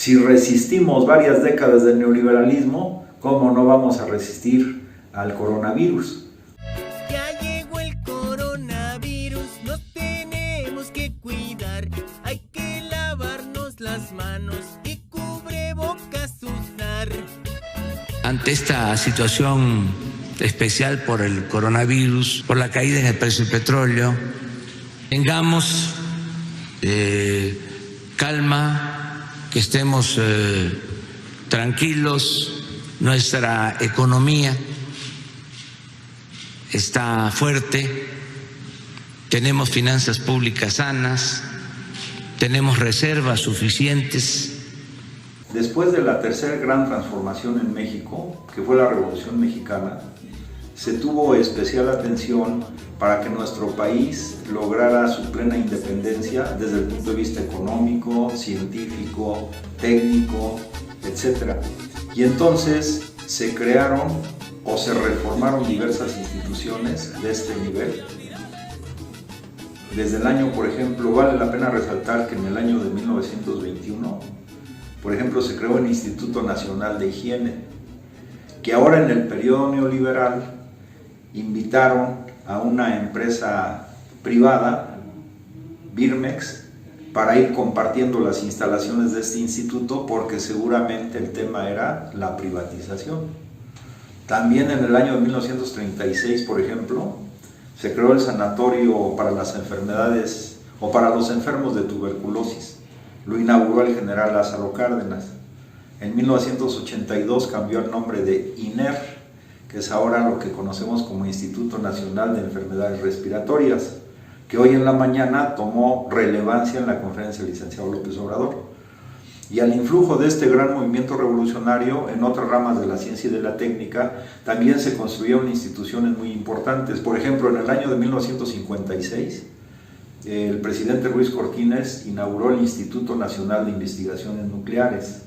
Si resistimos varias décadas del neoliberalismo, ¿cómo no vamos a resistir al coronavirus? Ya llegó el coronavirus, nos tenemos que cuidar. Hay que lavarnos las manos y cubrebocas usar. Ante esta situación especial por el coronavirus, por la caída en el precio del petróleo, tengamos calma, que estemos tranquilos. Nuestra economía está fuerte, tenemos finanzas públicas sanas, tenemos reservas suficientes. Después de la tercera gran transformación en México, que fue la Revolución Mexicana, se tuvo especial atención para que nuestro país lograra su plena independencia desde el punto de vista económico, científico, técnico, etc. Y entonces se crearon o se reformaron diversas instituciones de este nivel. Desde el año, por ejemplo, vale la pena resaltar que en el año de 1921, por ejemplo, se creó el Instituto Nacional de Higiene, que ahora en el periodo neoliberal invitaron a una empresa privada, Birmex, para ir compartiendo las instalaciones de este instituto, porque seguramente el tema era la privatización. También en el año de 1936, por ejemplo, se creó el sanatorio para las enfermedades o para los enfermos de tuberculosis. Lo inauguró el general Lázaro Cárdenas. En 1982 cambió el nombre de INER, que es ahora lo que conocemos como Instituto Nacional de Enfermedades Respiratorias, que hoy en la mañana tomó relevancia en la conferencia del licenciado López Obrador. Y al influjo de este gran movimiento revolucionario, en otras ramas de la ciencia y de la técnica, también se construyeron instituciones muy importantes. Por ejemplo, en el año de 1956, el presidente Ruiz Cortines inauguró el Instituto Nacional de Investigaciones Nucleares.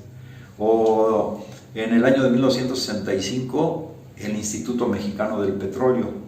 O en el año de 1965, el Instituto Mexicano del Petróleo.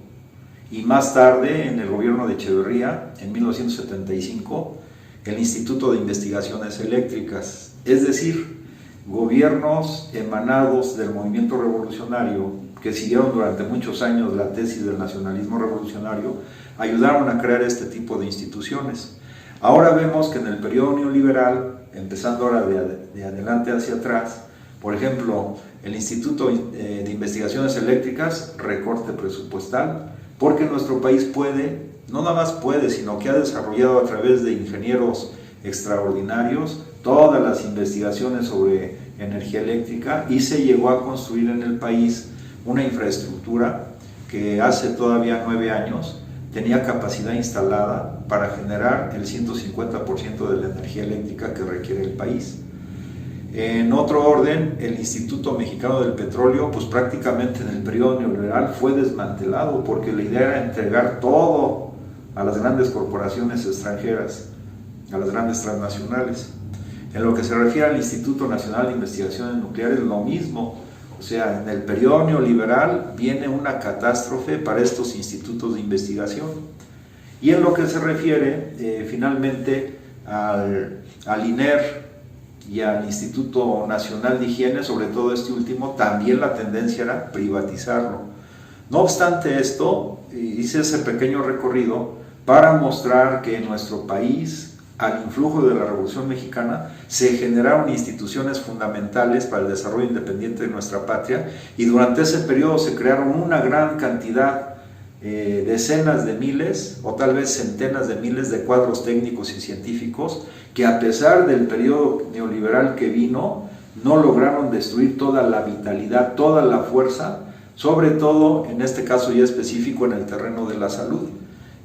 Y más tarde, en el gobierno de Echeverría, en 1975, el Instituto de Investigaciones Eléctricas. Es decir, gobiernos emanados del movimiento revolucionario, que siguieron durante muchos años la tesis del nacionalismo revolucionario, ayudaron a crear este tipo de instituciones. Ahora vemos que en el periodo neoliberal, empezando ahora de adelante hacia atrás, por ejemplo, el Instituto de Investigaciones Eléctricas, recorte presupuestal, porque nuestro país puede, no nada más puede, sino que ha desarrollado a través de ingenieros extraordinarios todas las investigaciones sobre energía eléctrica, y se llegó a construir en el país una infraestructura que hace todavía 9 años tenía capacidad instalada para generar el 150% de la energía eléctrica que requiere el país. En otro orden, el Instituto Mexicano del Petróleo, pues prácticamente en el periodo neoliberal fue desmantelado, porque la idea era entregar todo a las grandes corporaciones extranjeras, a las grandes transnacionales. En lo que se refiere al Instituto Nacional de Investigaciones Nucleares, lo mismo. O sea, en el periodo neoliberal viene una catástrofe para estos institutos de investigación. Y en lo que se refiere finalmente al INER y al Instituto Nacional de Higiene, sobre todo este último, también la tendencia era privatizarlo. No obstante esto, hice ese pequeño recorrido para mostrar que en nuestro país, al influjo de la Revolución Mexicana, se generaron instituciones fundamentales para el desarrollo independiente de nuestra patria, y durante ese periodo se crearon una gran cantidad, decenas de miles o tal vez centenas de miles de cuadros técnicos y científicos que, a pesar del periodo neoliberal que vino, no lograron destruir toda la vitalidad, toda la fuerza, sobre todo en este caso ya específico en el terreno de la salud.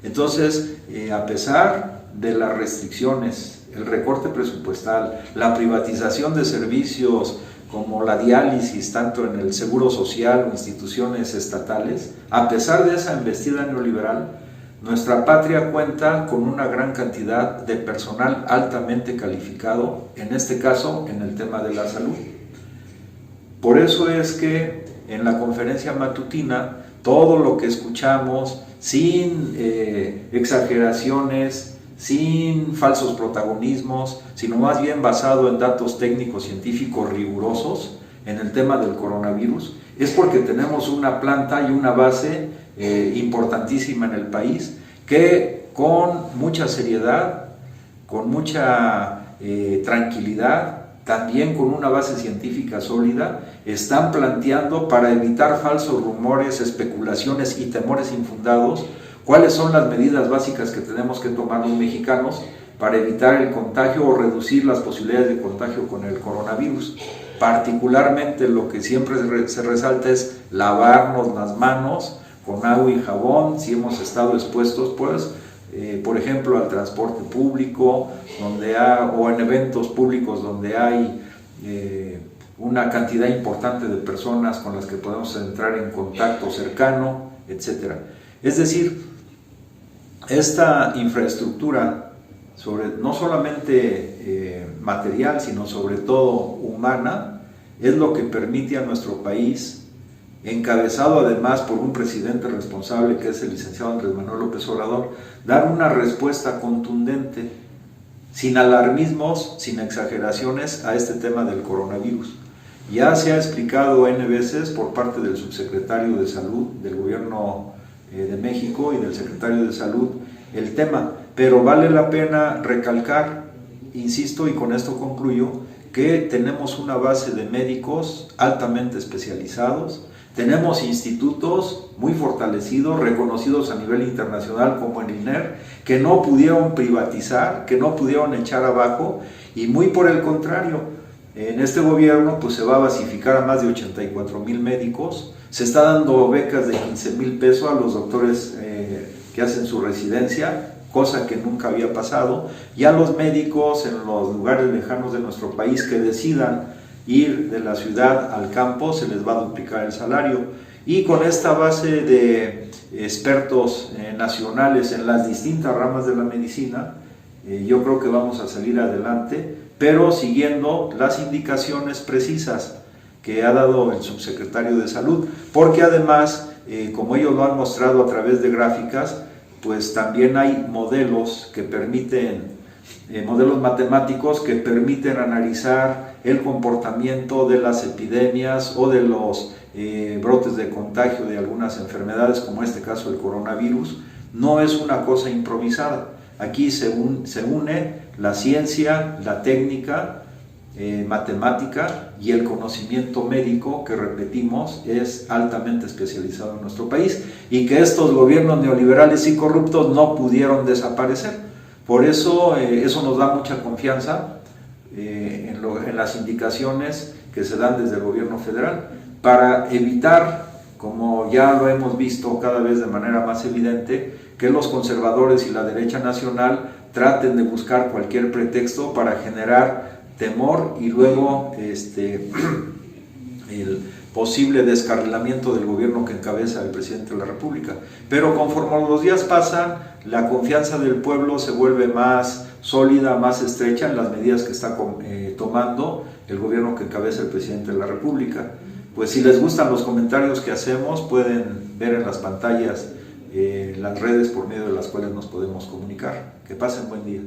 Entonces, a pesar de las restricciones, el recorte presupuestal, la privatización de servicios como la diálisis, tanto en el Seguro Social o instituciones estatales, a pesar de esa embestida neoliberal, nuestra patria cuenta con una gran cantidad de personal altamente calificado, en este caso en el tema de la salud. Por eso es que en la conferencia matutina, todo lo que escuchamos, sin exageraciones, sin falsos protagonismos, sino más bien basado en datos técnicos científicos rigurosos en el tema del coronavirus, es porque tenemos una planta y una base importantísima en el país que con mucha seriedad, con mucha tranquilidad, también con una base científica sólida, están planteando para evitar falsos rumores, especulaciones y temores infundados, cuáles son las medidas básicas que tenemos que tomar los mexicanos para evitar el contagio o reducir las posibilidades de contagio con el coronavirus. Particularmente lo que siempre se resalta es lavarnos las manos con agua y jabón si hemos estado expuestos, pues, por ejemplo, al transporte público o en eventos públicos donde hay una cantidad importante de personas con las que podemos entrar en contacto cercano, etc. Es decir, esta infraestructura, no solamente material, sino sobre todo humana, es lo que permite a nuestro país, encabezado además por un presidente responsable que es el licenciado Andrés Manuel López Obrador, dar una respuesta contundente, sin alarmismos, sin exageraciones a este tema del coronavirus. Ya se ha explicado N veces por parte del subsecretario de Salud del Gobierno de México y del secretario de Salud el tema, pero vale la pena recalcar, insisto, y con esto concluyo, que tenemos una base de médicos altamente especializados. Tenemos institutos muy fortalecidos, reconocidos a nivel internacional como el INER, que no pudieron privatizar, que no pudieron echar abajo, y muy por el contrario, en este gobierno pues se va a basificar a más de 84,000 médicos, se está dando becas de 15,000 pesos a los doctores que hacen su residencia, cosa que nunca había pasado, y a los médicos en los lugares lejanos de nuestro país que decidan ir de la ciudad al campo, se les va a duplicar el salario. Y con esta base de expertos nacionales en las distintas ramas de la medicina, yo creo que vamos a salir adelante, pero siguiendo las indicaciones precisas que ha dado el subsecretario de Salud, porque además, como ellos lo han mostrado a través de gráficas, pues también hay modelos que permiten, modelos matemáticos que permiten analizar el comportamiento de las epidemias o de los brotes de contagio de algunas enfermedades, como este caso el coronavirus. No es una cosa improvisada. Aquí se une la ciencia, la técnica, matemática y el conocimiento médico, que repetimos es altamente especializado en nuestro país y que estos gobiernos neoliberales y corruptos no pudieron desaparecer. Por eso eso nos da mucha confianza en las indicaciones que se dan desde el gobierno federal para evitar, como ya lo hemos visto cada vez de manera más evidente, que los conservadores y la derecha nacional traten de buscar cualquier pretexto para generar temor y luego el posible descarrilamiento del gobierno que encabeza el presidente de la República. Pero conforme los días pasan, la confianza del pueblo se vuelve más sólida, más estrecha en las medidas que está tomando el gobierno que encabeza el presidente de la República. Pues si les gustan los comentarios que hacemos, pueden ver en las pantallas las redes por medio de las cuales nos podemos comunicar. Que pasen buen día.